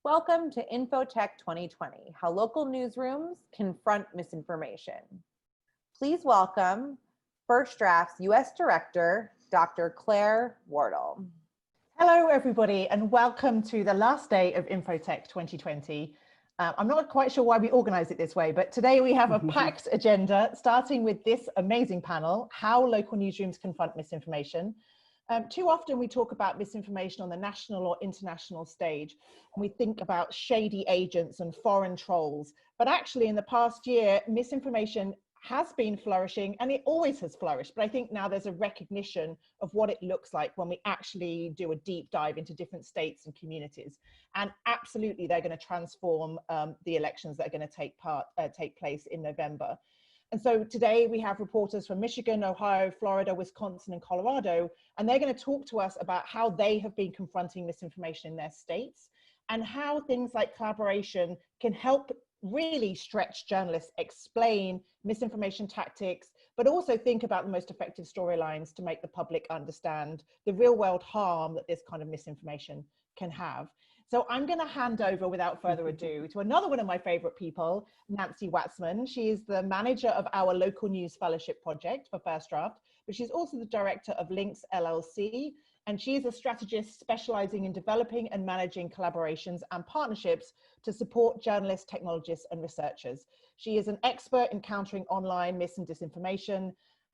Welcome to Infotech 2020, how local newsrooms confront misinformation. Please welcome First Draft's U.S. Director, Dr. Claire Wardle. Hello, everybody, and welcome to the last day of Infotech 2020. I'm not quite sure why we organize it this way, but today we have a packed agenda, starting with this amazing panel, How Local Newsrooms Confront Misinformation. Too often we talk about misinformation on the national or international stage, and we think about shady agents and foreign trolls. But actually, in the past year, misinformation has been flourishing, and it always has flourished. But I think now there's a recognition of what it looks like when we actually do a deep dive into different states and communities. And absolutely, they're going to transform the elections that are going to take place in November. And so today we have reporters from Michigan, Ohio, Florida, Wisconsin, and Colorado, and they're going to talk to us about how they have been confronting misinformation in their states and how things like collaboration can help really stretch journalists, explain misinformation tactics, but also think about the most effective storylines to make the public understand the real world harm that this kind of misinformation can have. So I'm going to hand over without further ado to another one of my favorite people, Nancy Watzman. She is the manager of our local news fellowship project for First Draft, but she's also the director of Links LLC. And she is a strategist specializing in developing and managing collaborations and partnerships to support journalists, technologists, and researchers. She is an expert in countering online mis and disinformation,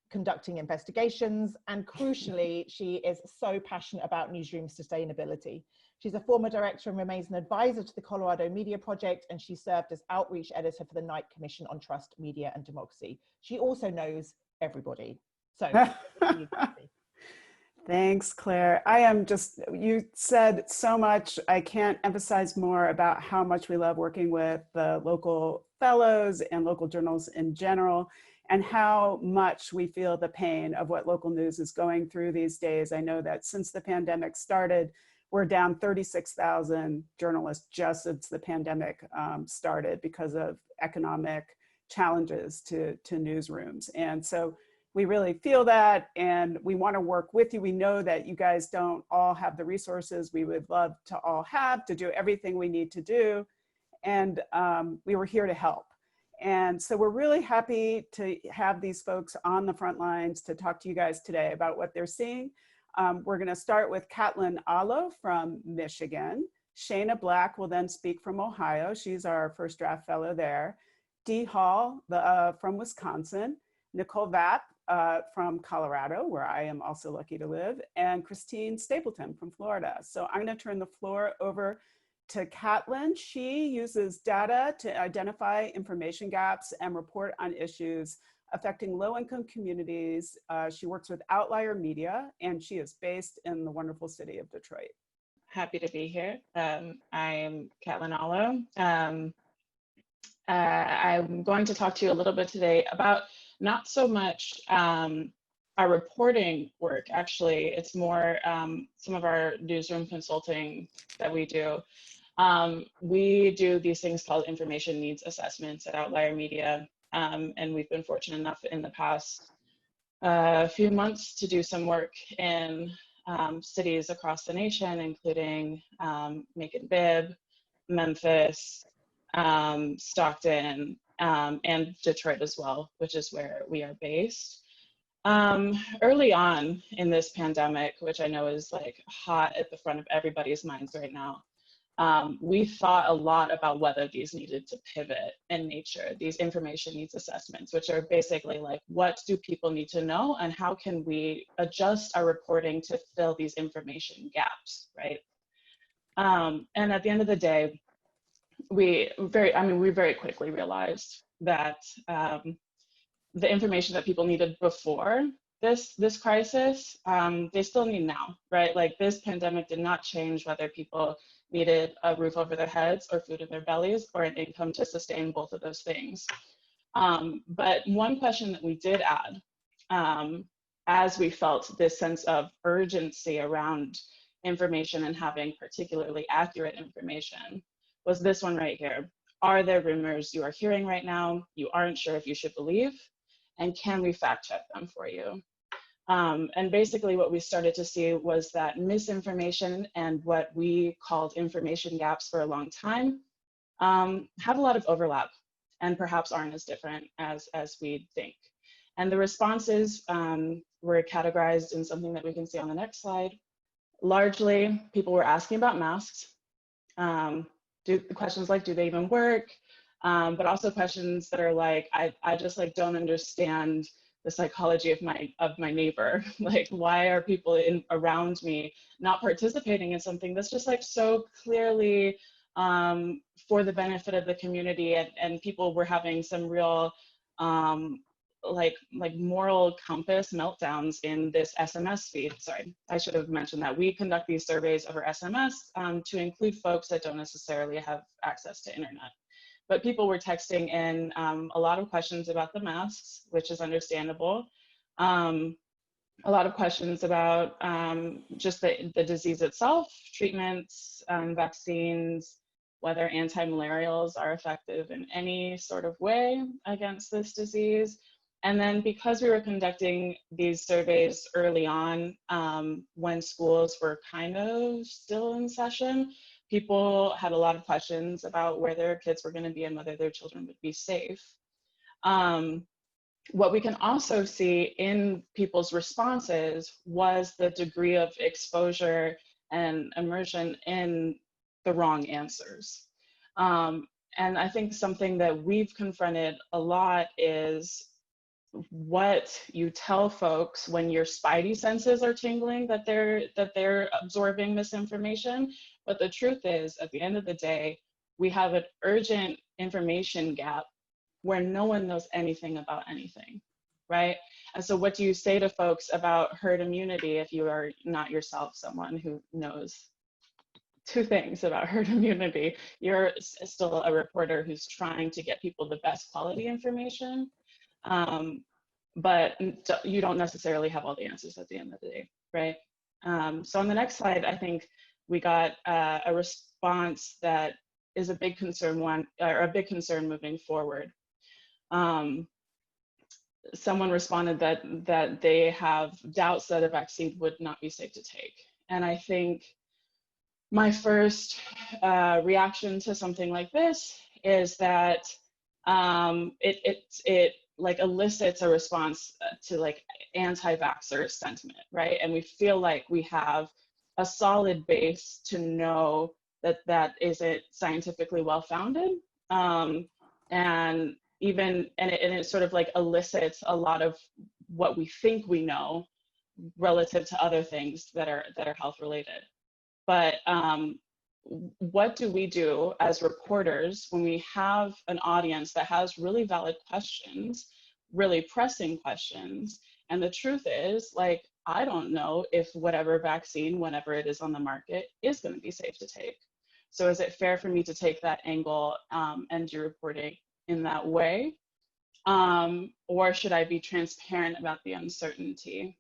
conducting investigations, and crucially, she is so passionate about newsroom sustainability. She's a former director and remains an advisor to the Colorado Media Project, and she served as outreach editor for the Knight Commission on Trust, Media, and Democracy. She also knows everybody. So, thanks, Claire. You said so much. I can't emphasize more about how much we love working with the local fellows and local journals in general, and how much we feel the pain of what local news is going through these days. I know that since the pandemic started, we're down 36,000 journalists just since the pandemic started because of economic challenges to newsrooms. And so we really feel that, and we want to work with you. We know that you guys don't all have the resources we would love to all have to do everything we need to do. And we were here to help. And so we're really happy to have these folks on the front lines to talk to you guys today about what they're seeing. We're going to start with Katlyn from Michigan. Shana Black will then speak from Ohio. She's our First Draft fellow there. Dee Hall from Wisconsin. Nicole from Colorado, where I am also lucky to live. And Christine Stapleton from Florida. So I'm going to turn the floor over to Katlyn. She uses data to identify information gaps and report on issues affecting low-income communities. She works with Outlier Media, and she is based in the wonderful city of Detroit. Happy to be here. I am Katlyn. I'm going to talk to you a little bit today about not so much our reporting work. Actually, it's more some of our newsroom consulting that we do. We do these things called information needs assessments at Outlier Media. And we've been fortunate enough in the past few months to do some work in cities across the nation, including Macon-Bibb, Memphis, Stockton, and Detroit as well, which is where we are based. Early on in this pandemic, which I know is like hot at the front of everybody's minds right now, we thought a lot about whether these needed to pivot in nature, these information needs assessments, which are basically like, what do people need to know and how can we adjust our reporting to fill these information gaps, right? And at the end of the day, we very quickly realized that the information that people needed before this crisis, they still need now, right? Like this pandemic did not change whether people needed a roof over their heads or food in their bellies or an income to sustain both of those things. But one question that we did add, as we felt this sense of urgency around information and having particularly accurate information, was this one right here. Are there rumors you are hearing right now you aren't sure if you should believe? And can we fact check them for you? And basically what we started to see was that misinformation and what we called information gaps for a long time have a lot of overlap and perhaps aren't as different as we think. And the responses were categorized in something that we can see on the next slide. Largely, people were asking about masks. Questions like, do they even work? But also questions that are like, I just like don't understand the psychology of my neighbor. Like, why are people around me not participating in something that's just like so clearly for the benefit of the community, and people were having some real like moral compass meltdowns in this SMS feed. Sorry, I should have mentioned that we conduct these surveys over SMS to include folks that don't necessarily have access to internet. But people were texting in a lot of questions about the masks, which is understandable. A lot of questions about just the disease itself, treatments, vaccines, whether anti-malarials are effective in any sort of way against this disease. And then because we were conducting these surveys early on, when schools were kind of still in session, people had a lot of questions about where their kids were going to be and whether their children would be safe. What we can also see in people's responses was the degree of exposure and immersion in the wrong answers. And I think something that we've confronted a lot is what you tell folks when your spidey senses are tingling that they're absorbing misinformation. But the truth is, at the end of the day, we have an urgent information gap where no one knows anything about anything, right? And so what do you say to folks about herd immunity if you are not yourself someone who knows two things about herd immunity? You're still a reporter who's trying to get people the best quality information, but you don't necessarily have all the answers at the end of the day, right? So on the next slide, I think we got a response that is a big concern moving forward. Someone responded that they have doubts that a vaccine would not be safe to take. And I think my first reaction to something like this is that it like elicits a response to like anti-vaxxer sentiment, right? And we feel like we have a solid base to know that that isn't scientifically well-founded. And it sort of like elicits a lot of what we think we know relative to other things that are health related. But what do we do as reporters when we have an audience that has really valid questions, really pressing questions? And the truth is, like, I don't know if whatever vaccine, whenever it is on the market, is going to be safe to take. So is it fair for me to take that angle and do reporting in that way? Or should I be transparent about the uncertainty?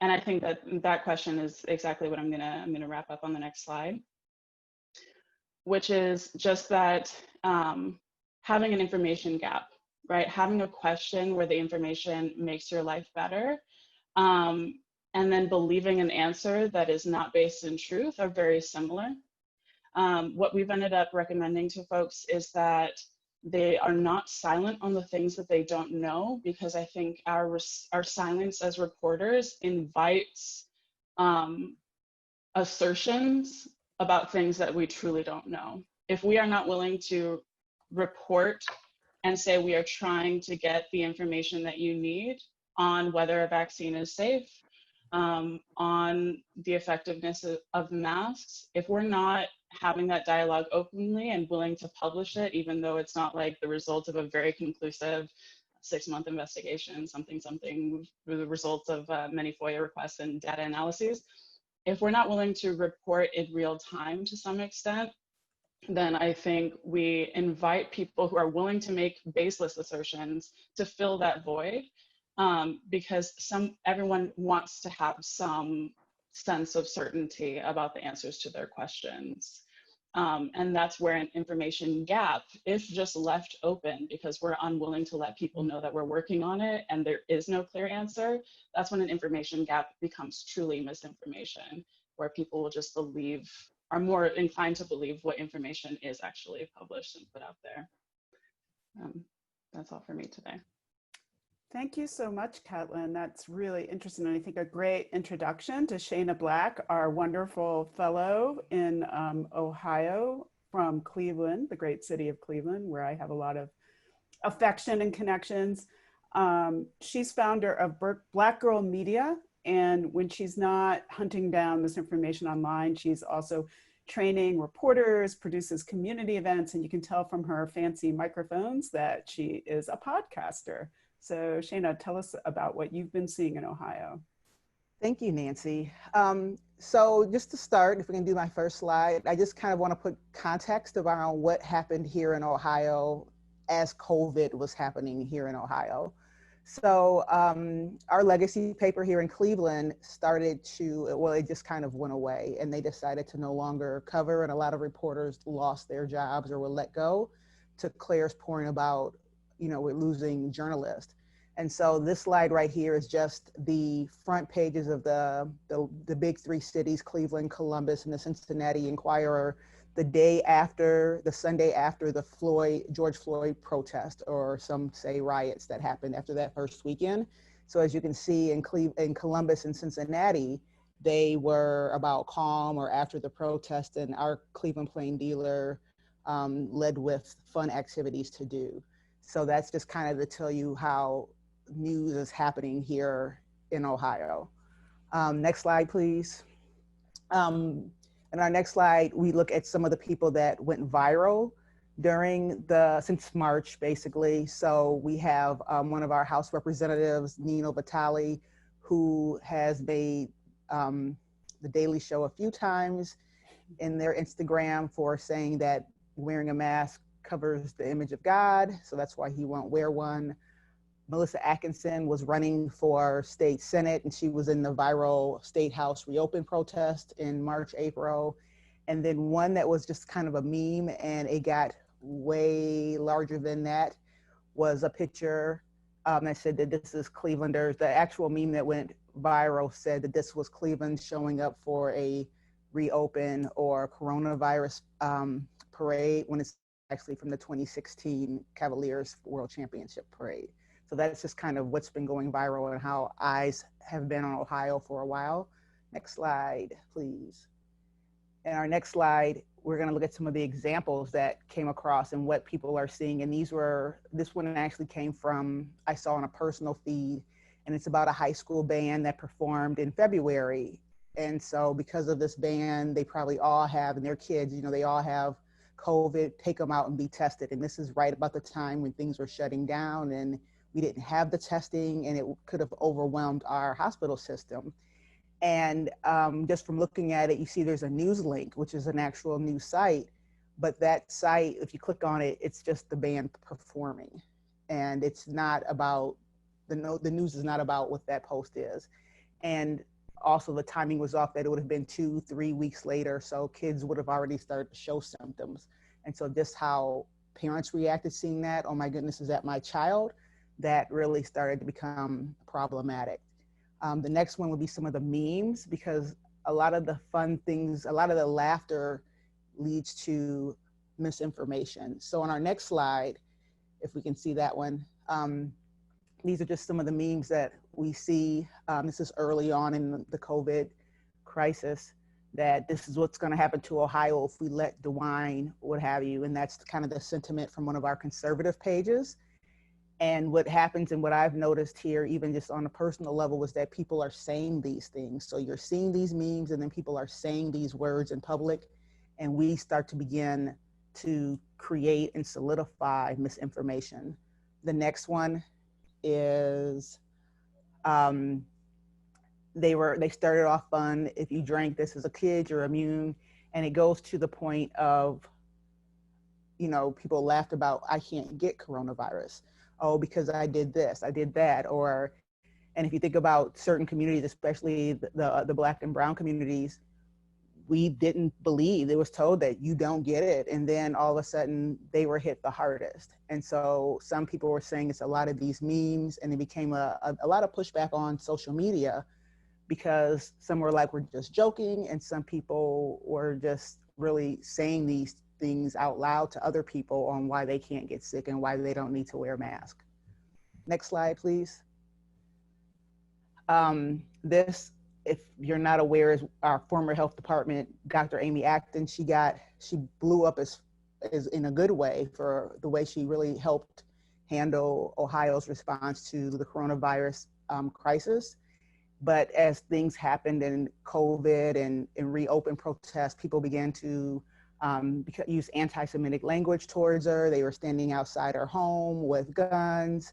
And I think that question is exactly what I'm gonna wrap up on the next slide, which is just that having an information gap, right? Having a question where the information makes your life better, and then believing an answer that is not based in truth are very similar. What we've ended up recommending to folks is that they are not silent on the things that they don't know, because I think our silence as reporters invites assertions about things that we truly don't know. If we are not willing to report and say we are trying to get the information that you need on whether a vaccine is safe, on the effectiveness of masks, if we're not having that dialogue openly and willing to publish it, even though it's not like the result of a very conclusive 6-month investigation, something, the results of many FOIA requests and data analyses, if we're not willing to report in real time to some extent, then I think we invite people who are willing to make baseless assertions to fill that void, because everyone wants to have some sense of certainty about the answers to their questions. And that's where an information gap, if just left open because we're unwilling to let people know that we're working on it and there is no clear answer, that's when an information gap becomes truly misinformation, where people will just believe, are more inclined to believe what information is actually published and put out there. That's all for me today. Thank you so much, Katlyn. That's really interesting. And I think a great introduction to Shana Black, our wonderful fellow in Ohio from Cleveland, the great city of Cleveland, where I have a lot of affection and connections. She's founder of Black Girl Media. And when she's not hunting down misinformation online, she's also training reporters, produces community events, and you can tell from her fancy microphones that she is a podcaster. So Shana, tell us about what you've been seeing in Ohio. Thank you, Nancy. So just to start, if we can do my first slide, I just kind of want to put context around what happened here in Ohio as COVID was happening here in Ohio. So our legacy paper here in Cleveland started to, well, it just kind of went away and they decided to no longer cover, and a lot of reporters lost their jobs or were let go. To Claire's point about, you know, we're losing journalists. And so this slide right here is just the front pages of the big three cities, Cleveland, Columbus, and the Cincinnati Enquirer, the day after, the Sunday after the George Floyd protest, or some say riots that happened after that first weekend. So as you can see in Columbus and Cincinnati, they were about calm or after the protest, and our Cleveland Plain Dealer led with fun activities to do. So that's just kind of to tell you how news is happening here in Ohio. Next slide, please. In our next slide, we look at some of the people that went viral since March, basically. So we have one of our House representatives, Nino Vitale, who has made the Daily Show a few times in their Instagram for saying that wearing a mask covers the image of God, so that's why he won't wear one. Melissa Atkinson was running for state senate, and she was in the viral State House reopen protest in March, April. And then one that was just kind of a meme, and it got way larger than that, was a picture that said that this is Clevelanders. The actual meme that went viral said that this was Cleveland showing up for a reopen or coronavirus parade, when it's actually from the 2016 Cavaliers World Championship parade. So that's just kind of what's been going viral and how eyes have been on Ohio for a while. Next slide, please. In our next slide, we're going to look at some of the examples that came across and what people are seeing. And this one actually came from, I saw on a personal feed, and it's about a high school band that performed in February. And so because of this band, they probably all have, and their kids, you know, they all have COVID, take them out and be tested. And this is right about the time when things were shutting down and we didn't have the testing, and it could have overwhelmed our hospital system. And just from looking at it, you see there's a news link, which is an actual news site, but that site, if you click on it, it's just the band performing. And it's not about, the news is not about what that post is. And also the timing was off, that it would have been 2-3 weeks later, so kids would have already started to show symptoms. And so just how parents reacted seeing that, oh my goodness, is that my child? That really started to become problematic. The next one would be some of the memes, because a lot of the fun things, a lot of the laughter leads to misinformation. So on our next slide, if we can see that one, these are just some of the memes that we see. This is early on in the COVID crisis, that this is what's going to happen to Ohio if we let DeWine, what have you. And that's kind of the sentiment from one of our conservative pages. And what happens, and what I've noticed here, even just on a personal level, was that people are saying these things. So you're seeing these memes, and then people are saying these words in public, and we start to begin to create and solidify misinformation. The next one is, they started off fun. If you drank this as a kid, you're immune. And it goes to the point of, you know, people laughed about, I can't get coronavirus. Oh, because I did this, I did that. Or, and if you think about certain communities, especially the Black and brown communities, we didn't believe. It was told that you don't get it. And then all of a sudden they were hit the hardest. And so some people were saying it's a lot of these memes, and it became a lot of pushback on social media, because some were like, we're just joking. And some people were just really saying these things out loud to other people on why they can't get sick and why they don't need to wear a mask. Next slide, please. This, if you're not aware, is our former health department, Dr. Amy Acton. She blew up as in a good way for the way she really helped handle Ohio's response to the coronavirus crisis. But as things happened in COVID and reopened protests, people began to use anti-Semitic language towards her. They were standing outside her home with guns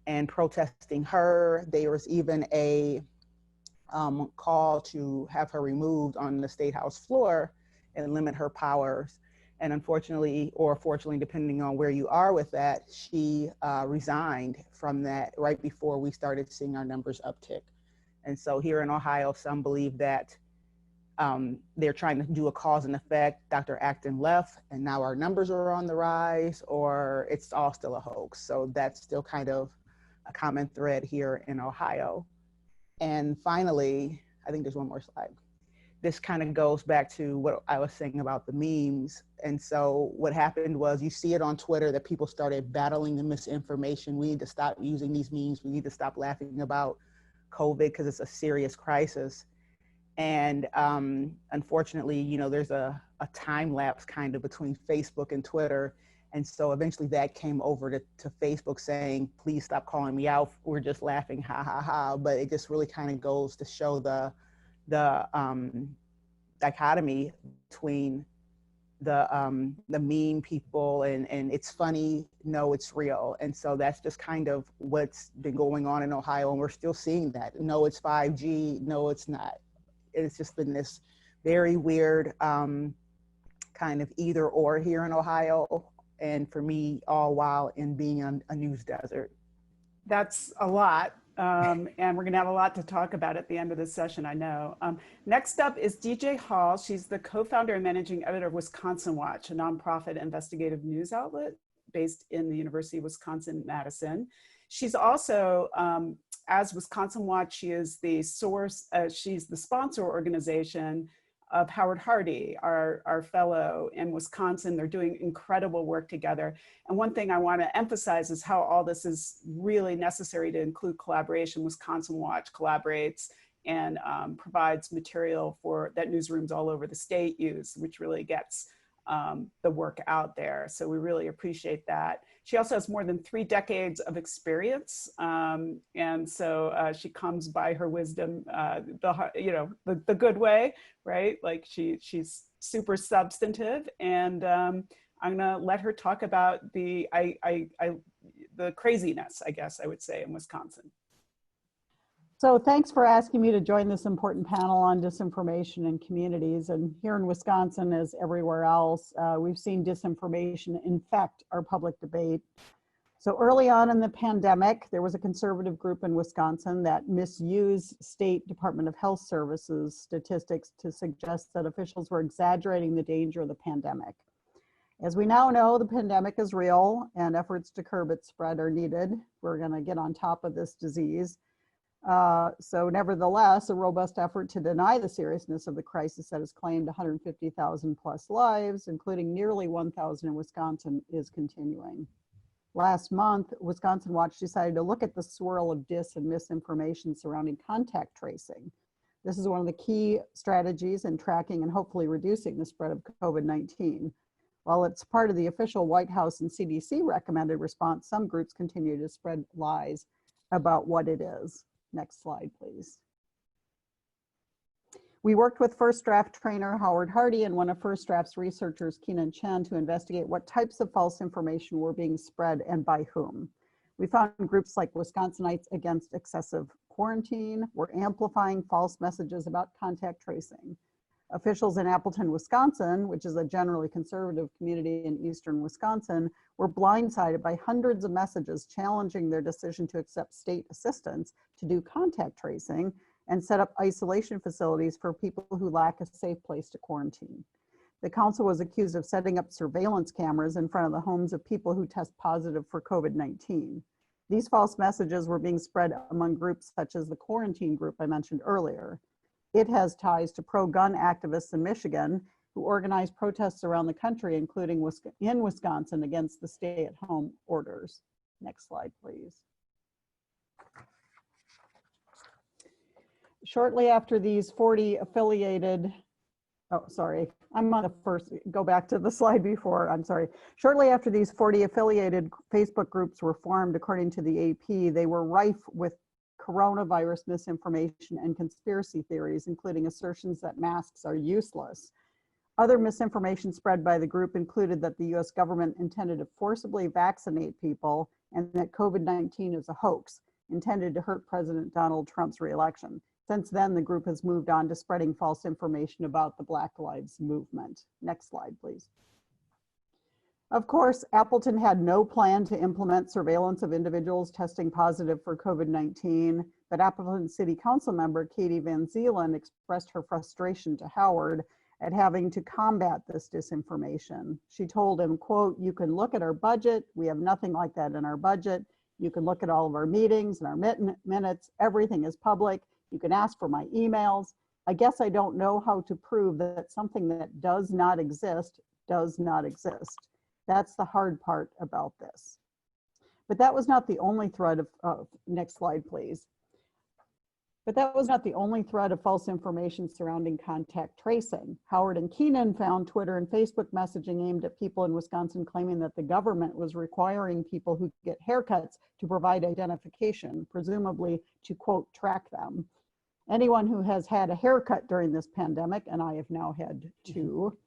and protesting her. There was even a call to have her removed on the State House floor and limit her powers. And unfortunately, or fortunately, depending on where you are with that, she resigned from that right before we started seeing our numbers uptick. And so here in Ohio, some believe that they're trying to do a cause and effect. Dr. Acton left and now our numbers are on the rise, or it's all still a hoax. So that's still kind of a common thread here in Ohio. And finally, I think there's one more slide. This kind of goes back to what I was saying about the memes. And so what happened was, you see it on Twitter that people started battling the misinformation. We need to stop using these memes. We need to stop laughing about COVID because it's a serious crisis. And unfortunately, you know, there's a time lapse kind of between Facebook and Twitter. And so eventually that came over to Facebook saying, please stop calling me out. We're just laughing, ha, ha, ha. But it just really kind of goes to show the dichotomy between the meme people and it's funny, no, it's real. And so that's just kind of what's been going on in Ohio. And we're still seeing that. No, it's 5G. No, it's not. It's just been this very weird kind of either or here in Ohio. And for me, all while in being a news desert. That's a lot. And we're gonna have a lot to talk about at the end of this session, I know. Next up is DJ Hall. She's the co-founder and managing editor of Wisconsin Watch, a nonprofit investigative news outlet based in the University of Wisconsin-Madison. She's also, as Wisconsin Watch, she is the source, she's the sponsor organization of Howard Hardy, our fellow in Wisconsin. They're doing incredible work together. And one thing I want to emphasize is how all this is really necessary to include collaboration. Wisconsin Watch collaborates and provides material for that newsrooms all over the state use, which really gets the work out there. So we really appreciate that. She also has more than 3 decades of experience. And so she comes by her wisdom, the good way, right? Like she's super substantive. And I'm gonna let her talk about the craziness, I guess I would say, in Wisconsin. So thanks for asking me to join this important panel on disinformation in communities. And here in Wisconsin, as everywhere else, we've seen disinformation infect our public debate. So early on in the pandemic, there was a conservative group in Wisconsin that misused State Department of Health Services statistics to suggest that officials were exaggerating the danger of the pandemic. As we now know, the pandemic is real and efforts to curb its spread are needed. We're going to get on top of this disease. So nevertheless, a robust effort to deny the seriousness of the crisis that has claimed 150,000 plus lives, including nearly 1,000 in Wisconsin, is continuing. Last month, Wisconsin Watch decided to look at the swirl of dis and misinformation surrounding contact tracing. This is one of the key strategies in tracking and hopefully reducing the spread of COVID-19. While it's part of the official White House and CDC recommended response, some groups continue to spread lies about what it is. Next slide, please. We worked with First Draft trainer Howard Hardy and one of First Draft's researchers, Keenan Chen, to investigate what types of false information were being spread and by whom. We found groups like Wisconsinites Against Excessive Quarantine were amplifying false messages about contact tracing. Officials in Stapelton, Wisconsin, which is a generally conservative community in eastern Wisconsin, were blindsided by hundreds of messages challenging their decision to accept state assistance to do contact tracing and set up isolation facilities for people who lack a safe place to quarantine. The council was accused of setting up surveillance cameras in front of the homes of people who test positive for COVID-19. These false messages were being spread among groups such as the quarantine group I mentioned earlier. It has ties to pro-gun activists in Michigan who organized protests around the country, including in Wisconsin, against the stay-at-home orders. Next slide, please. Shortly after these 40 affiliated, oh, sorry, I'm on the first, go back to the slide before, I'm sorry. Shortly after these 40 affiliated Facebook groups were formed, according to the AP, they were rife with coronavirus misinformation and conspiracy theories, including assertions that masks are useless. Other misinformation spread by the group included that the US government intended to forcibly vaccinate people and that COVID-19 is a hoax intended to hurt President Donald Trump's reelection. Since then, the group has moved on to spreading false information about the Black Lives Movement. Next slide, please. Of course, Stapelton had no plan to implement surveillance of individuals testing positive for COVID-19, but Stapelton City Council member Katie Van Zeelen expressed her frustration to Howard at having to combat this disinformation. She told him, quote, "You can look at our budget. We have nothing like that in our budget. You can look at all of our meetings and our minutes. Everything is public. You can ask for my emails. I guess I don't know how to prove that something that does not exist does not exist. That's the hard part about this." But that was not the only thread of next slide, please. But that was not the only thread of false information surrounding contact tracing. Howard and Keenan found Twitter and Facebook messaging aimed at people in Wisconsin claiming that the government was requiring people who get haircuts to provide identification, presumably to, quote, track them. Anyone who has had a haircut during this pandemic, and I have now had two,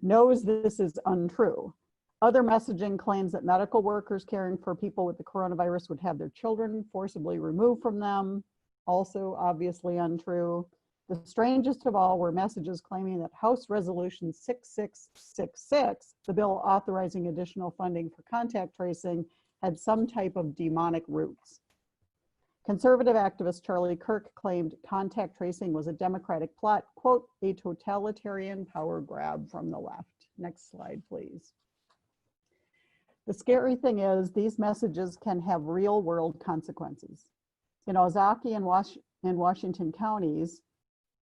knows this is untrue. Other messaging claims that medical workers caring for people with the coronavirus would have their children forcibly removed from them. Also obviously untrue. The strangest of all were messages claiming that House Resolution 6666, the bill authorizing additional funding for contact tracing, had some type of demonic roots. Conservative activist Charlie Kirk claimed contact tracing was a Democratic plot, quote, "a totalitarian power grab from the left." Next slide, please. The scary thing is these messages can have real world consequences. In Ozaukee and Washington counties,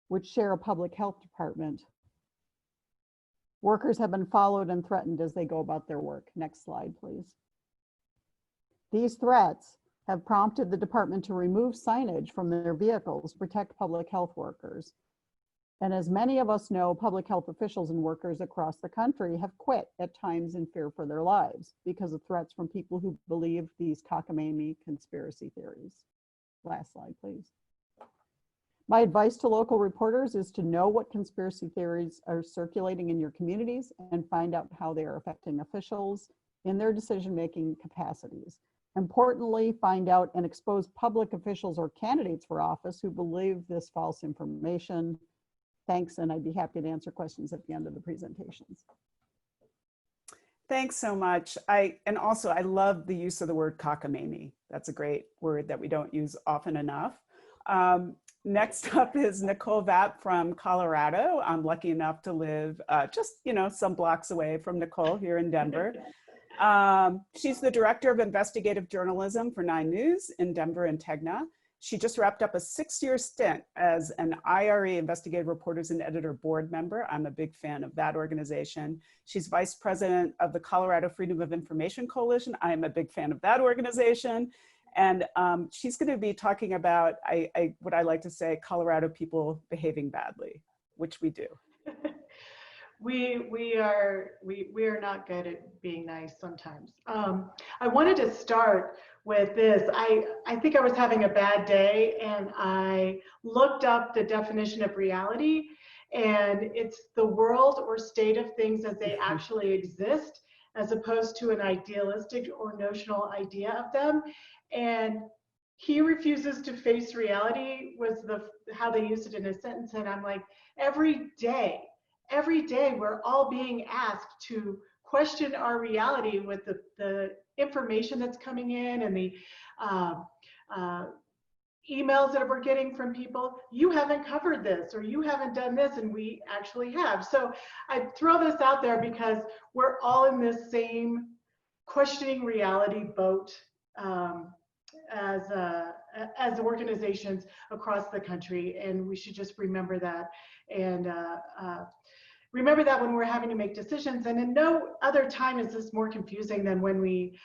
which share a public health department, workers have been followed and threatened as they go about their work. Next slide, please. These threats have prompted the department to remove signage from their vehicles to protect public health workers. And as many of us know, public health officials and workers across the country have quit at times in fear for their lives because of threats from people who believe these cockamamie conspiracy theories. Last slide, please. My advice to local reporters is to know what conspiracy theories are circulating in your communities and find out how they are affecting officials in their decision-making capacities. Importantly, find out and expose public officials or candidates for office who believe this false information. Thanks, and I'd be happy to answer questions at the end of the presentations. Thanks so much. And also I love the use of the word cockamamie. That's a great word that we don't use often enough. Next up is Nicole Vapp from Colorado. I'm lucky enough to live just, some blocks away from Nicole here in Denver. She's the director of investigative journalism for 9 News in Denver and TEGNA. She just wrapped up a 6-year stint as an IRE Investigative Reporters and Editor board member. I'm a big fan of that organization. She's vice president of the Colorado Freedom of Information Coalition. I'm a big fan of that organization. And she's going to be talking about, what I like to say, Colorado people behaving badly, which we do. We are not good at being nice sometimes. I wanted to start with this. I think I was having a bad day and I looked up the definition of reality, and it's the world or state of things as they actually exist, as opposed to an idealistic or notional idea of them. And he refuses to face reality was how they used it in a sentence. And I'm like, every day we're all being asked to question our reality with the information that's coming in and the emails that we're getting from people, you haven't covered this or you haven't done this, and we actually have. So I throw this out there because we're all in this same questioning reality boat as organizations across the country, and we should just remember that, and remember that when we're having to make decisions. And in no other time is this more confusing than when we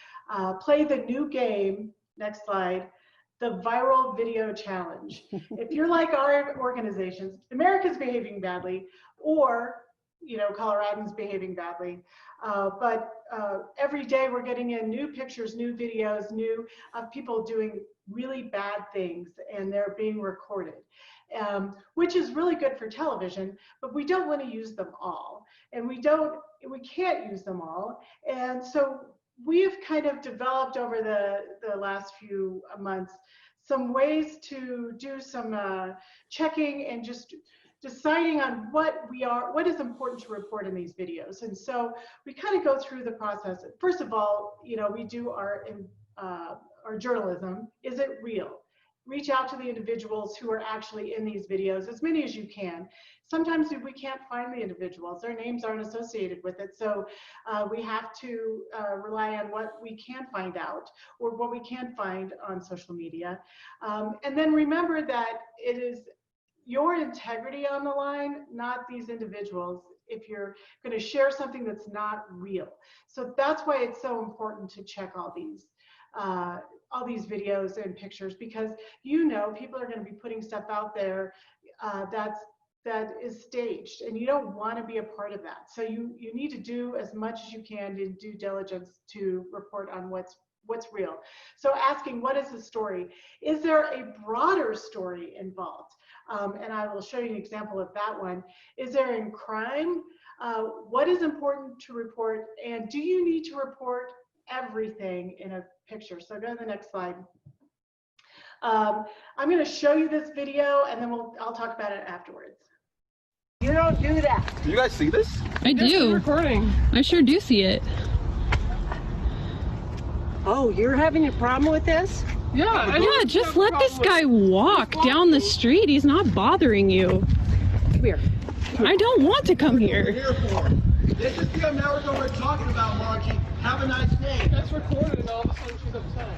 play the new game, next slide, the viral video challenge. If you're like our organizations, America's behaving badly, or Coloradans behaving badly, but every day we're getting in new pictures, new videos, new of people doing really bad things, and they're being recorded, which is really good for television, but we don't want to use them all, and we can't use them all. And so we've kind of developed over the last few months some ways to do some checking and just deciding on what is important to report in these videos. And so we kind of go through the process. First of all, we do our journalism. Is it real? Reach out to the individuals who are actually in these videos, as many as you can. Sometimes if we can't find the individuals, their names aren't associated with it. So we have to rely on what we can find out or what we can find on social media. And then remember that it is your integrity on the line, not these individuals, if you're going to share something that's not real. So that's why it's so important to check all these videos and pictures, because people are going to be putting stuff out there that is staged, and you don't want to be a part of that. So you need to do as much as you can to due diligence to report on what's real. So asking, what is the story? Is there a broader story involved? And I will show you an example of that one. Is there in crime? What is important to report? And do you need to report everything in a picture? So go to the next slide. I'm going to show you this video, and then I'll talk about it afterwards. You don't do that. Do you guys see this? I do. Recording. I sure do see it. Oh, you're having a problem with this? Yeah, just let this guy walk down the street. He's not bothering you. Come here. I don't want to come here. Here for. This is the America we're talking about, Margie. Have a nice day. That's recorded, and all of a sudden she's upset.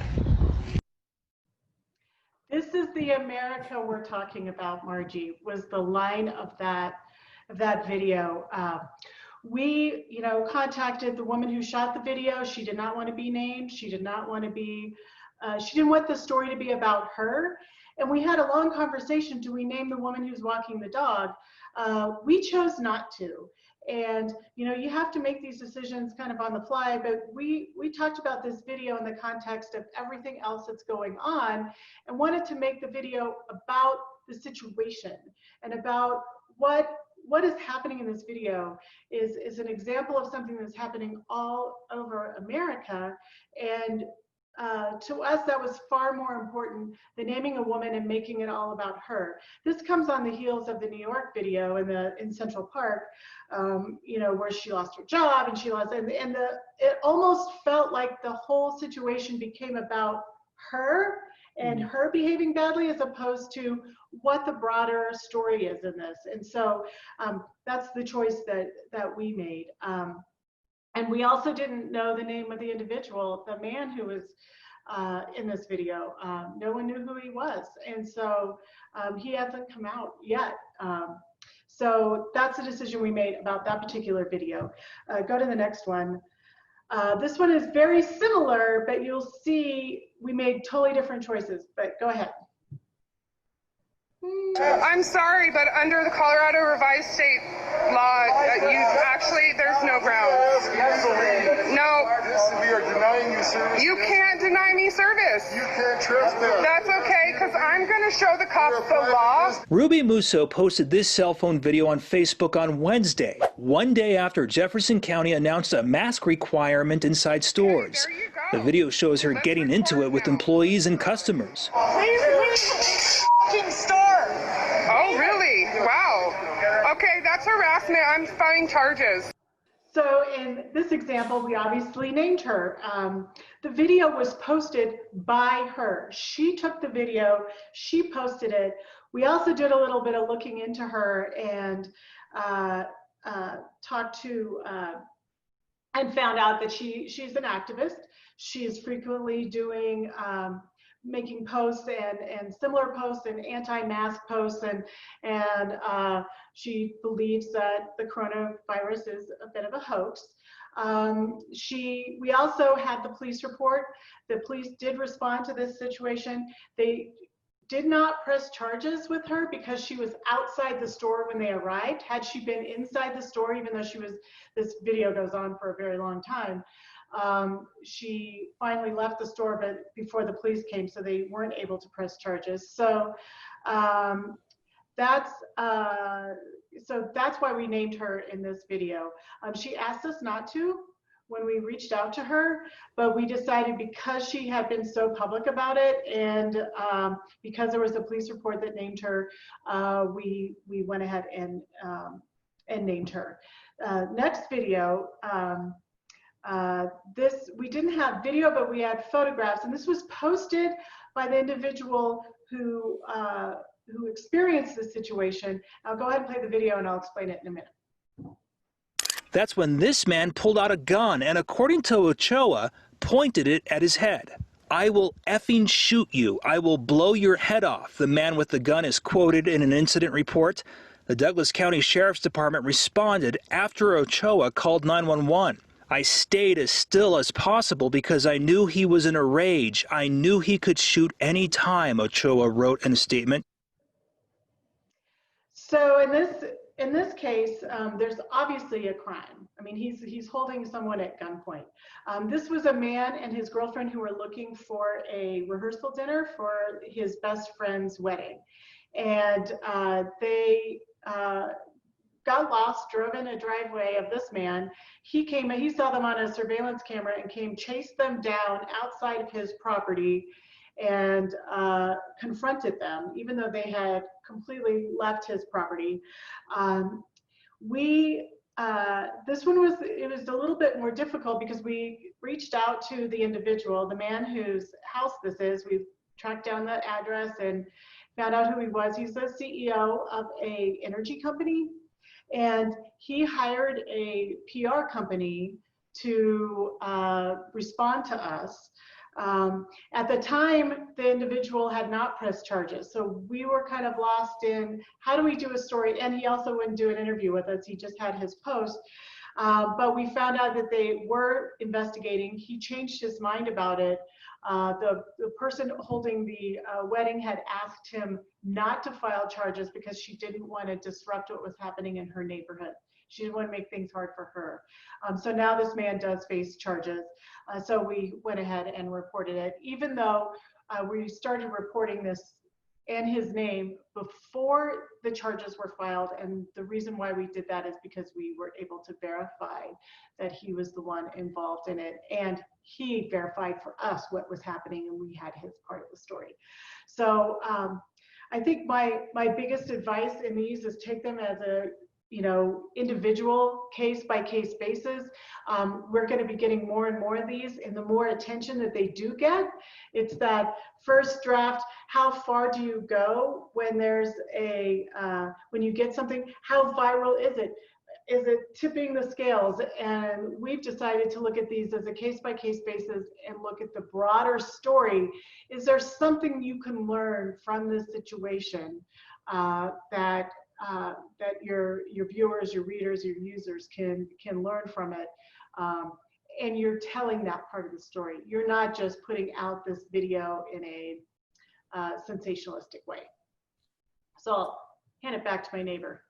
This is the America we're talking about, Margie, was the line of that video. We, contacted the woman who shot the video. She did not want to be named. She did not want to be, she didn't want the story to be about her. And we had a long conversation. Do we name the woman who's walking the dog? We chose not to. And, you have to make these decisions kind of on the fly, but we talked about this video in the context of everything else that's going on, and wanted to make the video about the situation and about what is happening in this video is an example of something that's happening all over America. And to us, that was far more important than naming a woman and making it all about her. This comes on the heels of the New York video in Central Park, where she lost her job and it almost felt like the whole situation became about her and her behaving badly, as opposed to what the broader story is in this. And so that's the choice that we made. And we also didn't know the name of the individual, the man who was in this video. No one knew who he was. And so he hasn't come out yet. So that's the decision we made about that particular video. Go to the next one. This one is very similar, but you'll see we made totally different choices, but go ahead. I'm sorry, but under the Colorado revised state law, there's no grounds. No. We are denying you service. You can't deny me service. You can't trespass. That's okay, because I'm going to show the cops the law. Ruby Musso posted this cell phone video on Facebook on Wednesday, one day after Jefferson County announced a mask requirement inside stores. Hey, there you go. The video shows her getting into it with employees and customers. Oh, really? Wow. Okay, that's harassment. I'm filing charges. So in this example, we obviously named her. The video was posted by her. She took the video, she posted it. We also did a little bit of looking into her and talked to and found out that she's an activist. She is frequently doing making posts and similar posts and anti-mask posts, and she believes that the coronavirus is a bit of a hoax. We also had the police report. The police did respond to this situation. They did not press charges with her because she was outside the store when they arrived. Had she been inside the store, even though this video goes on for a very long time, she finally left the store but before the police came, so they weren't able to press charges. So that's why we named her in this video. She asked us not to when we reached out to her, but we decided because she had been so public about it and because there was a police report that named her, we went ahead and named her. Next video, we didn't have video, but we had photographs, and this was posted by the individual who experienced this situation. I'll go ahead and play the video and I'll explain it in a minute. That's when this man pulled out a gun and, according to Ochoa, pointed it at his head. "I will effing shoot you. I will blow your head off," the man with the gun is quoted in an incident report. The Douglas County Sheriff's Department responded after Ochoa called 911. "I stayed as still as possible because I knew he was in a rage. I knew he could shoot any time," Ochoa wrote in a statement. So in this case, there's obviously a crime. I mean, he's holding someone at gunpoint. This was a man and his girlfriend who were looking for a rehearsal dinner for his best friend's wedding. And they got lost, drove in a driveway of this man. He saw them on a surveillance camera and chased them down outside of his property and confronted them, even though they had completely left his property. This one was a little bit more difficult because we reached out to the individual, the man whose house this is. We tracked down the address and found out who he was. He's the CEO of a energy company, and he hired a PR company to respond to us. At the time, the individual had not pressed charges, so we were kind of lost in how do we do a story, and he also wouldn't do an interview with us. He just had his post, but we found out that they were investigating. He changed his mind about it. The person holding the wedding had asked him not to file charges because she didn't want to disrupt what was happening in her neighborhood. She didn't want to make things hard for her. So now this man does face charges. So we went ahead and reported it, even though we started reporting this and his name before the charges were filed. And the reason why we did that is because we were able to verify that he was the one involved in it. And he verified for us what was happening, and we had his part of the story. So I think my biggest advice in these is take them as a individual case-by-case basis. We're going to be getting more and more of these, and the more attention that they do get, it's that first draft. How far do you go when there's when you get something? How viral is it? Is it tipping the scales? And we've decided to look at these as a case-by-case basis and look at the broader story. Is there something you can learn from this situation that your viewers, your readers, your users can learn from it, and you're telling that part of the story. You're not just putting out this video in a sensationalistic way. So I'll hand it back to my neighbor.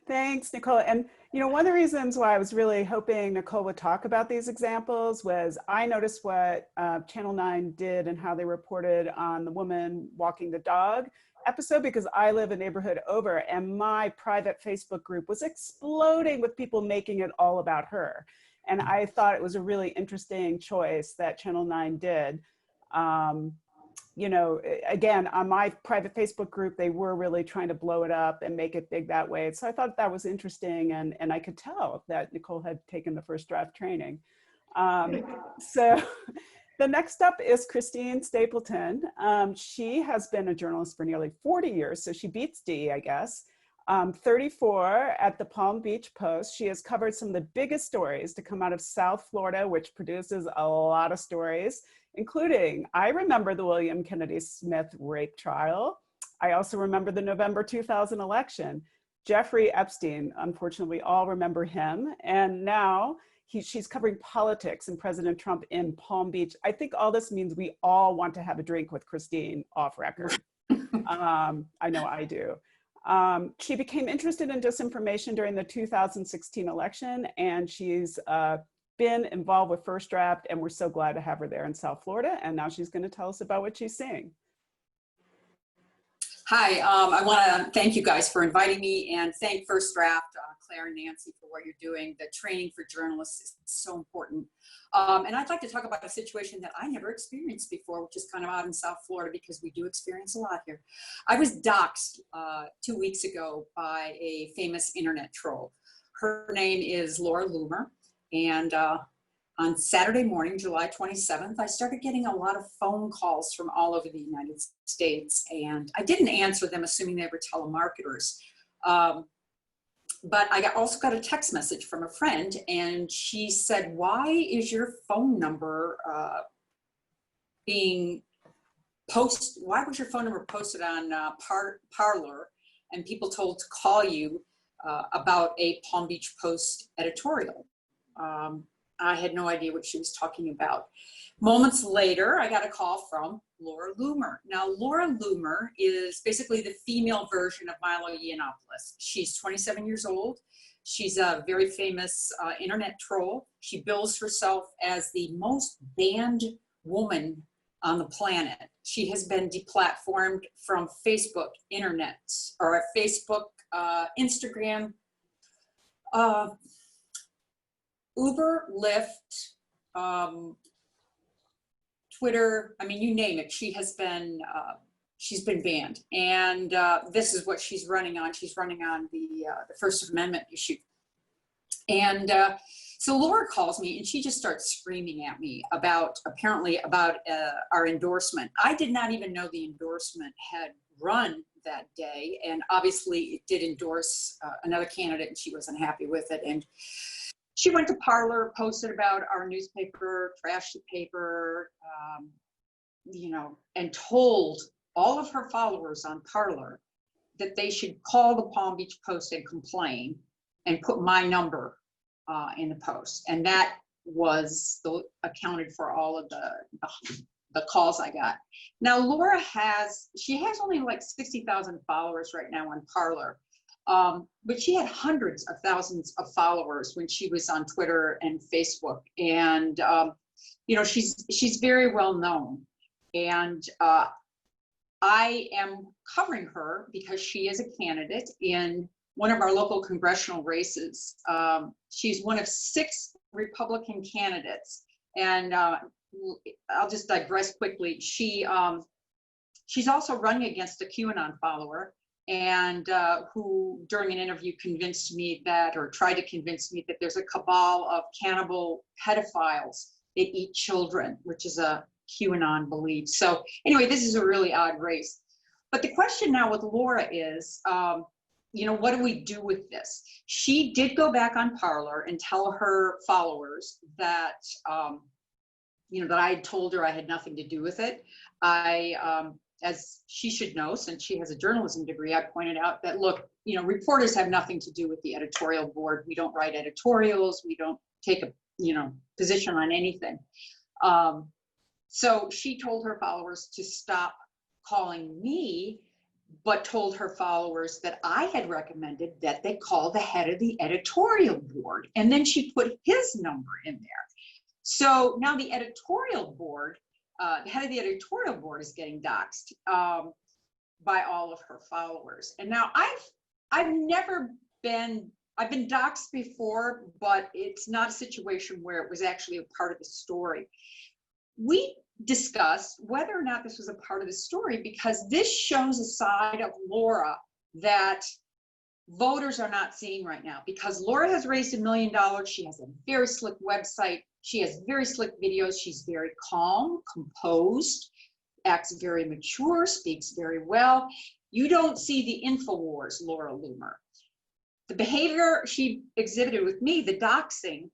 Thanks, Nicole. And one of the reasons why I was really hoping Nicole would talk about these examples was I noticed what Channel 9 did and how they reported on the woman walking the dog episode, because I live a neighborhood over and my private Facebook group was exploding with people making it all about her. And I thought it was a really interesting choice that Channel 9 did. you know, again, on my private Facebook group, they were really trying to blow it up and make it big that way. So I thought that was interesting, and I could tell that Nicole had taken the first draft training. So the next up is Christine Stapleton. She has been a journalist for nearly 40 years, so she beats Dee, I guess. 34 at the Palm Beach Post. She has covered some of the biggest stories to come out of South Florida, which produces a lot of stories, including, I remember the William Kennedy Smith rape trial. I also remember the November 2000 election. Jeffrey Epstein, unfortunately, we all remember him. And now she's covering politics and President Trump in Palm Beach. I think all this means we all want to have a drink with Christine off record. I know I do. She became interested in disinformation during the 2016 election, and she's been involved with First Draft, and we're so glad to have her there in South Florida. And now she's going to tell us about what she's seeing. Hi, I want to thank you guys for inviting me, and thank First Draft, Claire and Nancy, for what you're doing. The training for journalists is so important. And I'd like to talk about a situation that I never experienced before, which is kind of out in South Florida, because we do experience a lot here. I was doxxed 2 weeks ago by a famous internet troll. Her name is Laura Loomer, and on Saturday morning, July 27th, I started getting a lot of phone calls from all over the United States, and I didn't answer them assuming they were telemarketers. But I also got a text message from a friend, and she said, why is your phone number why was your phone number posted on Parler, and people told to call you about a Palm Beach Post editorial? I had no idea what she was talking about. Moments later, I got a call from Laura Loomer. Now, Laura Loomer is basically the female version of Milo Yiannopoulos. She's 27 years old. She's a very famous internet troll. She bills herself as the most banned woman on the planet. She has been deplatformed from Facebook, internet, or Facebook, Instagram, Uber, Lyft, Twitter, I mean, you name it. She has been, she's been banned. And this is what she's running on. She's running on the First Amendment issue. And so Laura calls me, and she just starts screaming at me about, apparently about our endorsement. I did not even know the endorsement had run that day. And obviously it did endorse another candidate, and she wasn't happy with it. And she went to Parler, posted about our newspaper, trashed the paper, you know, and told all of her followers on Parler that they should call the Palm Beach Post and complain, and put my number in the post. And that was accounted for all of the calls I got. Now, Laura has only like 60,000 followers right now on Parler. But she had hundreds of thousands of followers when she was on Twitter and Facebook. And, you know, she's very well known. And I am covering her because she is a candidate in one of our local congressional races. She's one of 6 Republican candidates. And I'll just digress quickly. She's also running against a QAnon follower, and who during an interview convinced me that, or tried to convince me that there's a cabal of cannibal pedophiles that eat children, which is a QAnon belief. So anyway, this is a really odd race. But the question now with Laura is, you know, what do we do with this? She did go back on Parler and tell her followers that, you know, that I told her I had nothing to do with it. As she should know, since she has a journalism degree, I pointed out that, look, you know, reporters have nothing to do with the editorial board. We don't write editorials. We don't take a, you know, position on anything. So she told her followers to stop calling me, but told her followers that I had recommended that they call the head of the editorial board. And then she put his number in there. So now the editorial board, the head of the editorial board is getting doxxed by all of her followers. And now I've been doxxed before, but it's not a situation where it was actually a part of the story. We discuss whether or not this was a part of the story, because this shows a side of Laura that voters are not seeing right now. Because Laura has raised $1 million. She has a very slick website. She has very slick videos. She's very calm, composed, acts very mature, speaks very well. You don't see the InfoWars Laura Loomer. The behavior she exhibited with me, the doxing,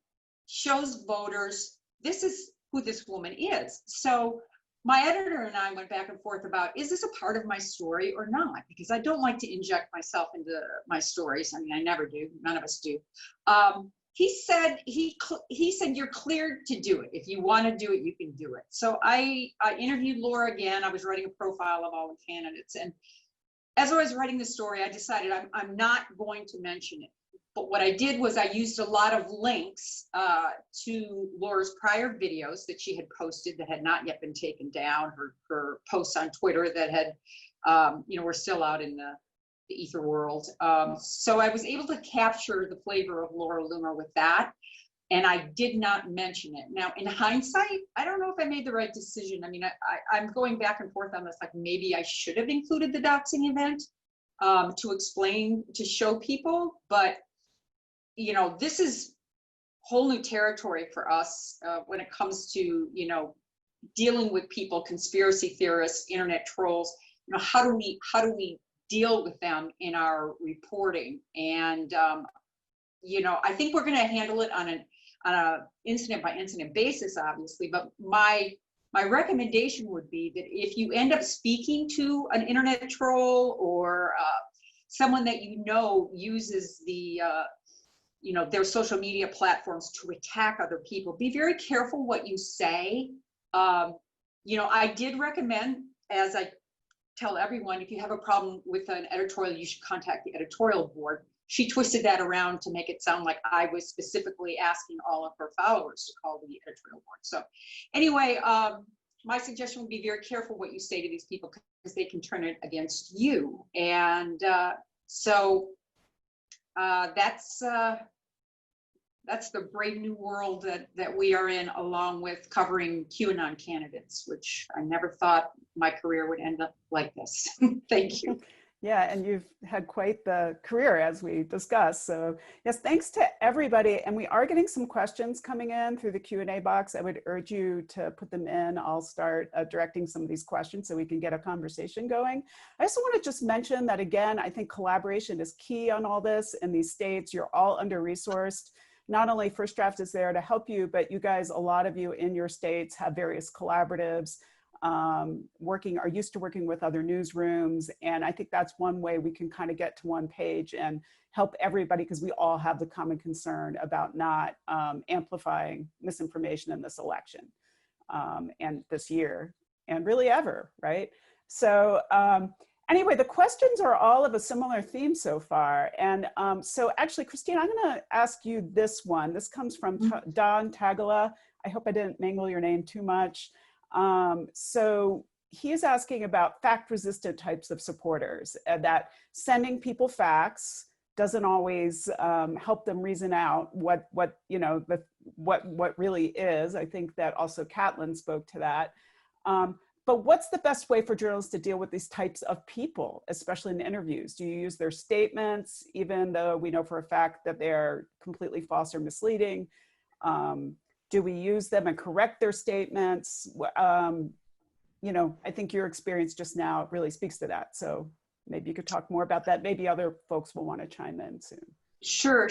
shows voters this is who this woman is. So my editor and I went back and forth about, is this a part of my story or not? Because I don't like to inject myself into my stories. I mean, I never do. None of us do. He said you're cleared to do it. If you want to do it, you can do it. So I interviewed Laura again. I was writing a profile of all the candidates, and as I was writing the story, I decided I'm not going to mention it. But what I did was I used a lot of links to Laura's prior videos that she had posted that had not yet been taken down, her posts on Twitter that had, were still out in the ether world. So I was able to capture the flavor of Laura Loomer with that, and I did not mention it. Now, in hindsight, I don't know if I made the right decision. I mean, I'm going back and forth on this, like maybe I should have included the doxing event to explain, to show people, but this is whole new territory for us when it comes to, dealing with people, conspiracy theorists, internet trolls. How do we deal with them in our reporting? And, I think we're going to handle it on a incident by incident basis, obviously, but my recommendation would be that if you end up speaking to an internet troll or someone that uses their social media platforms to attack other people, be very careful what you say. I did recommend, as I tell everyone, if you have a problem with an editorial, you should contact the editorial board. She twisted that around to make it sound like I was specifically asking all of her followers to call the editorial board. So anyway, my suggestion would be very careful what you say to these people, because they can turn it against you. And that's the brave new world that we are in, along with covering QAnon candidates, which I never thought my career would end up like this. Thank you. Yeah, and you've had quite the career, as we discussed. So yes, thanks to everybody. And we are getting some questions coming in through the Q&A box. I would urge you to put them in. I'll start directing some of these questions so we can get a conversation going. I also want to just mention that, again, I think collaboration is key on all this. In these states, you're all under-resourced. Not only First Draft is there to help you, but you guys, a lot of you in your states have various collaboratives, are used to working with other newsrooms. And I think that's one way we can kind of get to one page and help everybody, because we all have the common concern about not amplifying misinformation in this election and this year and really ever, right? So anyway, the questions are all of a similar theme so far. And so actually, Christine, I'm gonna ask you this one. This comes from Don Tagala. I hope I didn't mangle your name too much. So he is asking about fact-resistant types of supporters, that sending people facts doesn't always help them reason out what really is. I think that also Katlyn spoke to that. But what's the best way for journalists to deal with these types of people, especially in interviews? Do you use their statements, even though we know for a fact that they're completely false or misleading? Do we use them and correct their statements? I think your experience just now really speaks to that. So maybe you could talk more about that. Maybe other folks will want to chime in soon. Sure.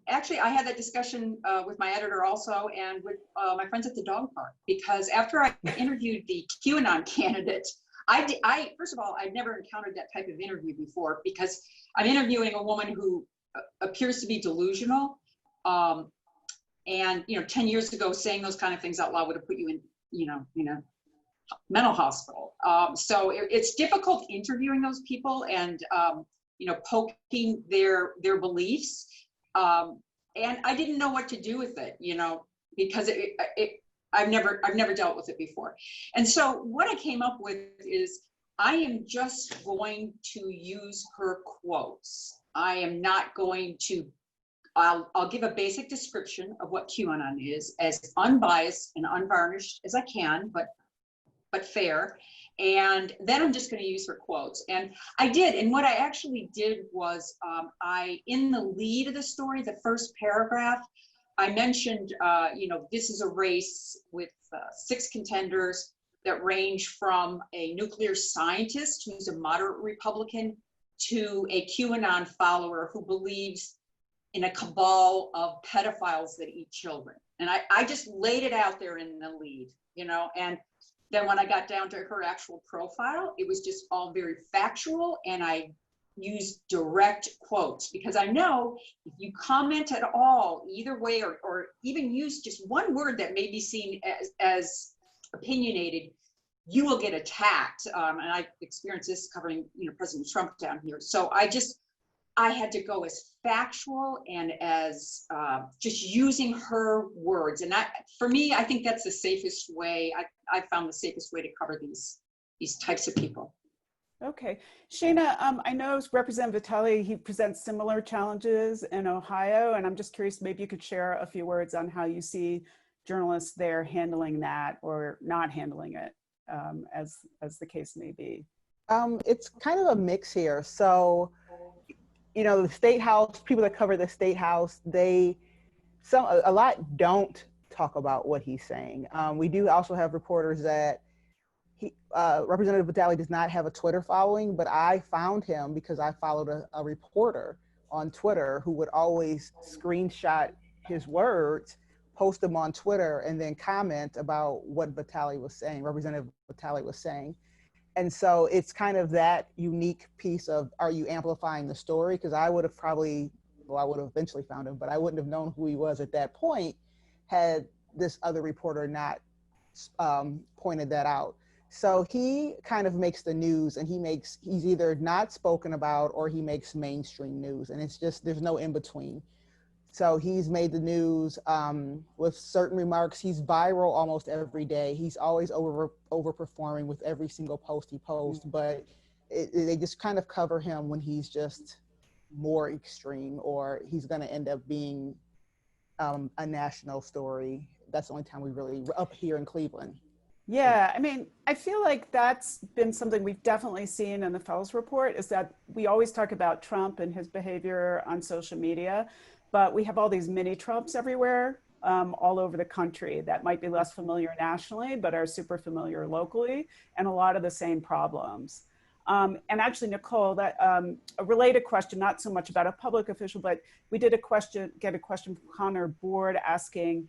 Actually, I had that discussion with my editor also, and with my friends at the dog park, because after I interviewed the QAnon candidate, I first of all, I'd never encountered that type of interview before, because I'm interviewing a woman who appears to be delusional. And 10 years ago, saying those kind of things out loud would have put you in a mental hospital. So it's difficult interviewing those people and poking their beliefs. And I didn't know what to do with it, because I've never dealt with it before. And so what I came up with is, I am just going to use her quotes. I am not going to. I'll give a basic description of what QAnon is, as unbiased and unvarnished as I can, but but fair. And then I'm just going to use her quotes. And I did. And what I actually did was in the lead of the story, the first paragraph, I mentioned, this is a race with 6 contenders that range from a nuclear scientist who's a moderate Republican to a QAnon follower who believes in a cabal of pedophiles that eat children. And I just laid it out there in the lead, and then when I got down to her actual profile, it was just all very factual, and I used direct quotes, because I know if you comment at all either way, or even use just one word that may be seen as opinionated, you will get attacked. And I experienced this covering President Trump down here. So I had to go as factual and as just using her words. And for me, I think that's the safest way. I found the safest way to cover these types of people. Okay, Shana, I know Representative Vitale, he presents similar challenges in Ohio, and I'm just curious, maybe you could share a few words on how you see journalists there handling that or not handling it, as the case may be. It's kind of a mix here. So, the State House, people that cover the State House, a lot don't talk about what he's saying. We do also have reporters that Representative Vitale does not have a Twitter following, but I found him because I followed a reporter on Twitter who would always screenshot his words, post them on Twitter, and then comment about what Vitale was saying, Representative Vitale was saying. And so it's kind of that unique piece of, are you amplifying the story? Because I would have I would have eventually found him, but I wouldn't have known who he was at that point had this other reporter not pointed that out. So he kind of makes the news, and he's either not spoken about or he makes mainstream news, and it's just, there's no in between. So he's made the news with certain remarks. He's viral almost every day. He's always overperforming with every single post he posts, but they just kind of cover him when he's just more extreme, or he's going to end up being a national story. That's the only time we really, up here in Cleveland. Yeah, I mean, I feel like that's been something we've definitely seen in the Fells Report, is that we always talk about Trump and his behavior on social media, but we have all these mini Trumps everywhere, all over the country that might be less familiar nationally, but are super familiar locally, and a lot of the same problems. And actually, Nicole, that a related question, not so much about a public official, but we did get a question from Connor Board asking,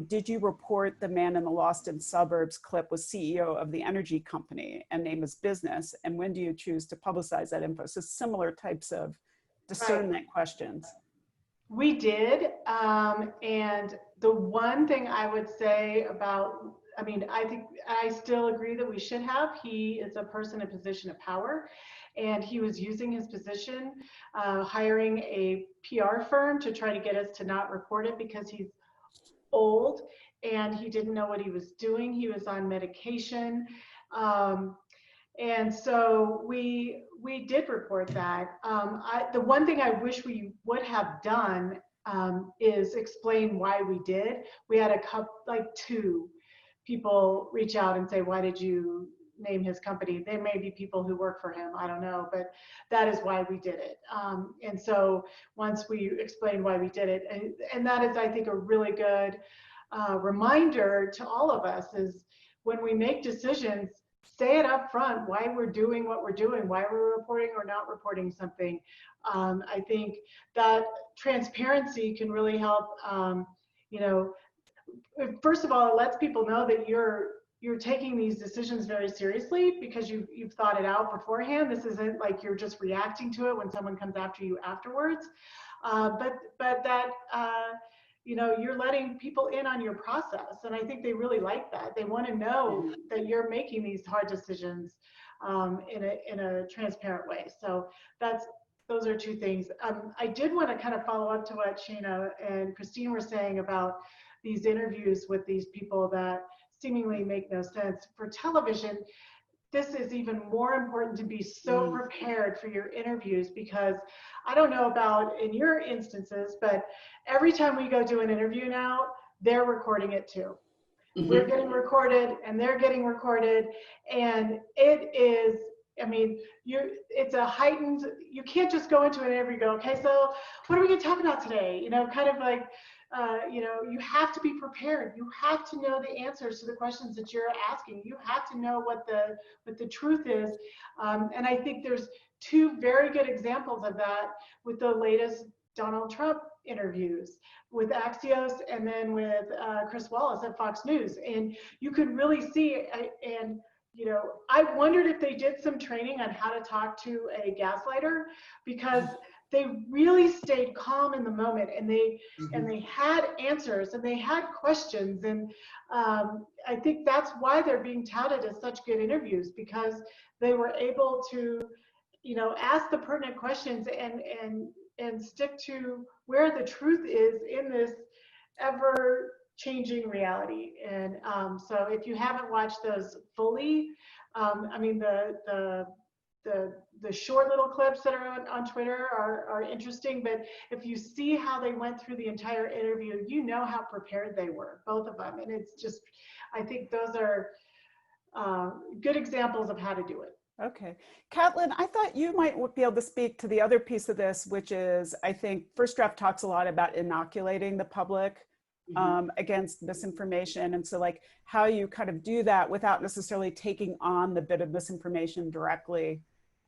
did you report the man in the Lost in Suburbs clip was CEO of the energy company and name his business? And when do you choose to publicize that info? So similar types of discernment questions. We did. And the one thing I would say about, I think I still agree that we should have. He is a person in a position of power, and he was using his position, hiring a PR firm to try to get us to not report it because he's old and he didn't know what he was doing. He was on medication. And so we did report that. The one thing I wish we would have done is explain why we did. We had two people reach out and say, why did you name his company? There may be people who work for him, I don't know, but that is why we did it. And so once we explained why we did it, and that is, I think, a really good reminder to all of us, is when we make decisions, say it up front, why we're doing what we're doing, why we're reporting or not reporting something. I think that transparency can really help. First of all, it lets people know that you're taking these decisions very seriously because you've thought it out beforehand. This isn't like you're just reacting to it when someone comes after you afterwards. But that you're letting people in on your process, and I think they really like that. They want to know that you're making these hard decisions in a transparent way. So those are two things. I did want to kind of follow up to what Shana and Christine were saying about these interviews with these people that seemingly make no sense. For television, this is even more important to be so prepared for your interviews, because I don't know about in your instances, but every time we go do an interview now, they're recording it too. We're getting recorded and they're getting recorded. And it is, I mean, it's a heightened, you can't just go into an interview and go, okay, so what are we going to talk about today? You know, kind of like, you know, you have to be prepared. You have to know the answers to the questions that you're asking. You have to know what the truth is. And I think there's two very good examples of that with the latest Donald Trump interviews with Axios and then with Chris Wallace at Fox News. And you could really see, and you know, I wondered if they did some training on how to talk to a gaslighter, because they really stayed calm in the moment, and they had answers and they had questions. And I think that's why they're being touted as such good interviews, because they were able to, you know, ask the pertinent questions and stick to where the truth is in this ever changing reality. And so if you haven't watched those fully, I mean, the short little clips that are on Twitter are interesting, but if you see how they went through the entire interview, you know how prepared they were, both of them. And it's just, I think those are good examples of how to do it. Okay. Katlyn, I thought you might be able to speak to the other piece of this, which is, I think First Draft talks a lot about inoculating the public against misinformation. And so like how you kind of do that without necessarily taking on the bit of misinformation directly.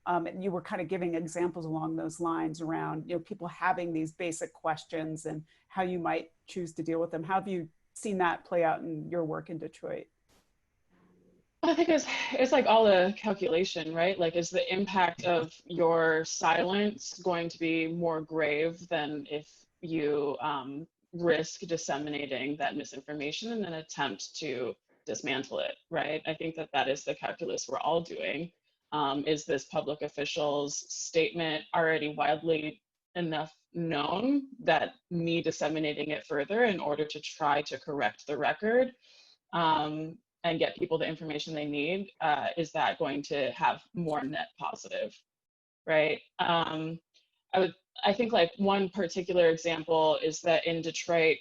And you were kind of giving examples along those lines around, you know, people having these basic questions and how you might choose to deal with them. How have you seen that play out in your work in Detroit? I think it's like all the calculation, right? Like, is the impact of your silence going to be more grave than if you risk disseminating that misinformation in an attempt to dismantle it, right? I think that is the calculus we're all doing. Is this public official's statement already widely enough known that me disseminating it further in order to try to correct the record and get people the information they need, is that going to have more net positive, right? I think like one particular example is that in Detroit,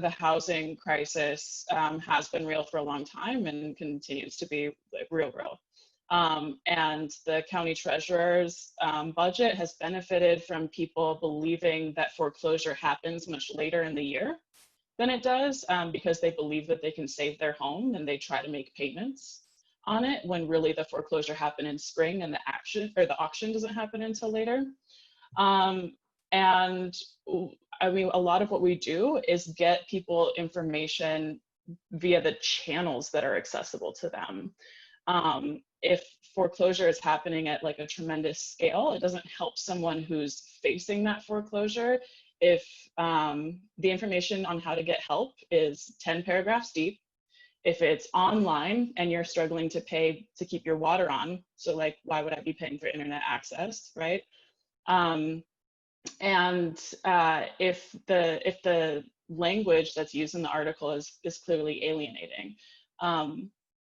the housing crisis has been real for a long time and continues to be like real. And the county treasurer's budget has benefited from people believing that foreclosure happens much later in the year than it does, because they believe that they can save their home and they try to make payments on it, when really the foreclosure happened in spring and the auction doesn't happen until later. And I mean, a lot of what we do is get people information via the channels that are accessible to them. If foreclosure is happening at like a tremendous scale, it doesn't help someone who's facing that foreclosure if the information on how to get help is 10 paragraphs deep. If it's online and you're struggling to pay to keep your water on, so like, why would I be paying for internet access, right? And if the language that's used in the article is clearly alienating.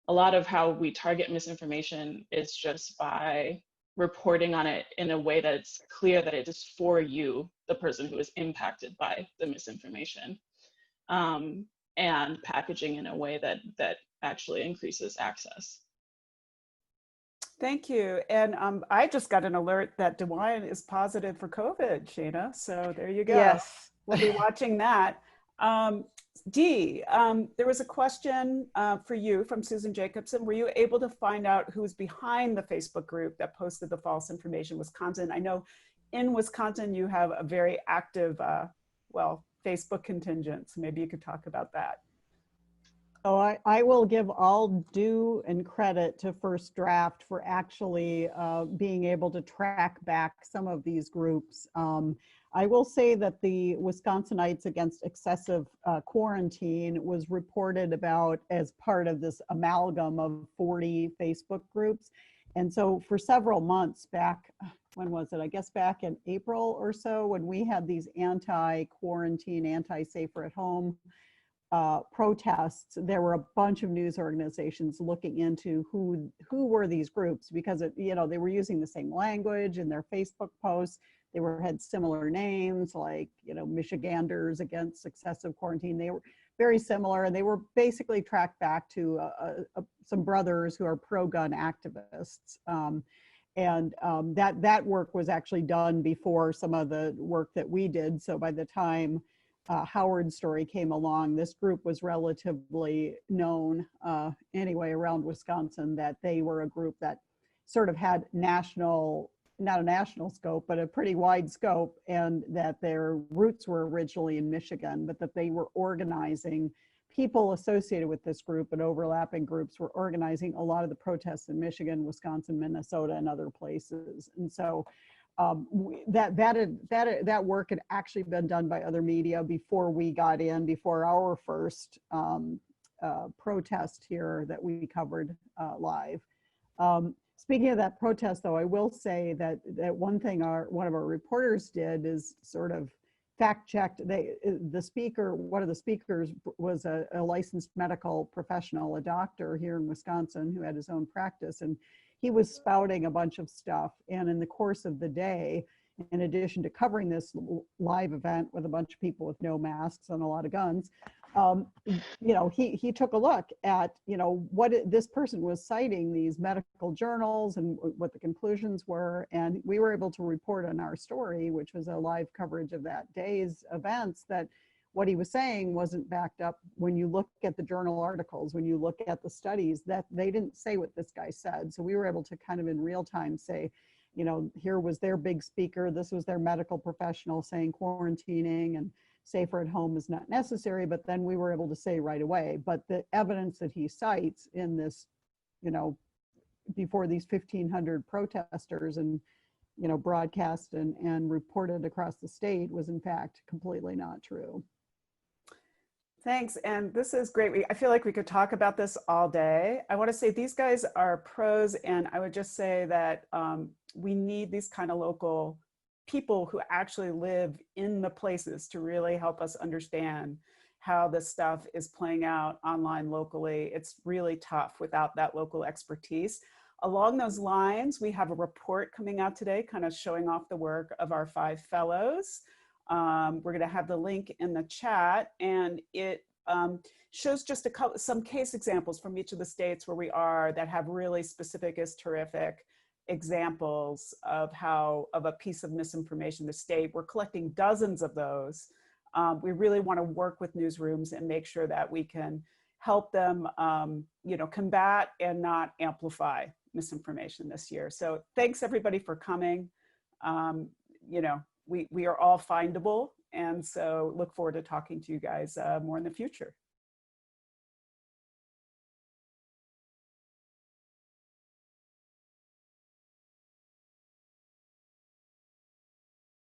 A lot of how we target misinformation is just by reporting on it in a way that it's clear that it is for you, the person who is impacted by the misinformation, and packaging in a way that actually increases access. Thank you. And I just got an alert that DeWine is positive for COVID, Shana. So there you go. Yes. We'll be watching that. Dee, there was a question for you from Susan Jacobson. Were you able to find out who's behind the Facebook group that posted the false information, Wisconsin? I know in Wisconsin you have a very active, well, Facebook contingent. So maybe you could talk about that. Oh, I will give all due and credit to First Draft for actually being able to track back some of these groups. I will say that the Wisconsinites Against Excessive Quarantine was reported about as part of this amalgam of 40 Facebook groups. And so for several months back, when was it? I guess back in April or so, when we had these anti-quarantine, anti-safer at home protests, there were a bunch of news organizations looking into who were these groups, because they were using the same language in their Facebook posts. They had similar names, like Michiganders Against Excessive Quarantine. very similar, and they were basically tracked back to some brothers who are pro-gun activists. That work was actually done before some of the work that we did. So by the time Howard's story came along, this group was relatively known anyway around Wisconsin, that they were a group that sort of had national, not a national scope, but a pretty wide scope, and that their roots were originally in Michigan, but that they were organizing people associated with this group and overlapping groups were organizing a lot of the protests in Michigan, Wisconsin, Minnesota, and other places. And so that work had actually been done by other media before we got in, before our first protest here that we covered live. Speaking of that protest, though, I will say that one thing one of our reporters did is sort of fact-checked. One of the speakers was a licensed medical professional, a doctor here in Wisconsin who had his own practice, and he was spouting a bunch of stuff. And in the course of the day, in addition to covering this live event with a bunch of people with no masks and a lot of guns, he took a look at, what this person was citing, these medical journals and what the conclusions were. And we were able to report on our story, which was a live coverage of that day's events, that what he was saying wasn't backed up. When you look at the journal articles, when you look at the studies, that they didn't say what this guy said. So we were able to kind of in real time say, here was their big speaker, this was their medical professional saying quarantining and safer at home is not necessary, but then we were able to say right away. But the evidence that he cites in this, before these 1,500 protesters and, broadcast and reported across the state was in fact completely not true. Thanks, and this is great. I feel like we could talk about this all day. I want to say these guys are pros, and I would just say that we need these kind of local people who actually live in the places to really help us understand how this stuff is playing out online locally. It's really tough without that local expertise. Along those lines, we have a report coming out today kind of showing off the work of our 5 fellows. We're going to have the link in the chat, and it shows just some case examples from each of the states where we are that have really specific is terrific examples of a piece of misinformation the state. We're collecting dozens of those. We really want to work with newsrooms and make sure that we can help them combat and not amplify misinformation this year. So thanks everybody for coming. We are all findable, and so look forward to talking to you guys more in the future.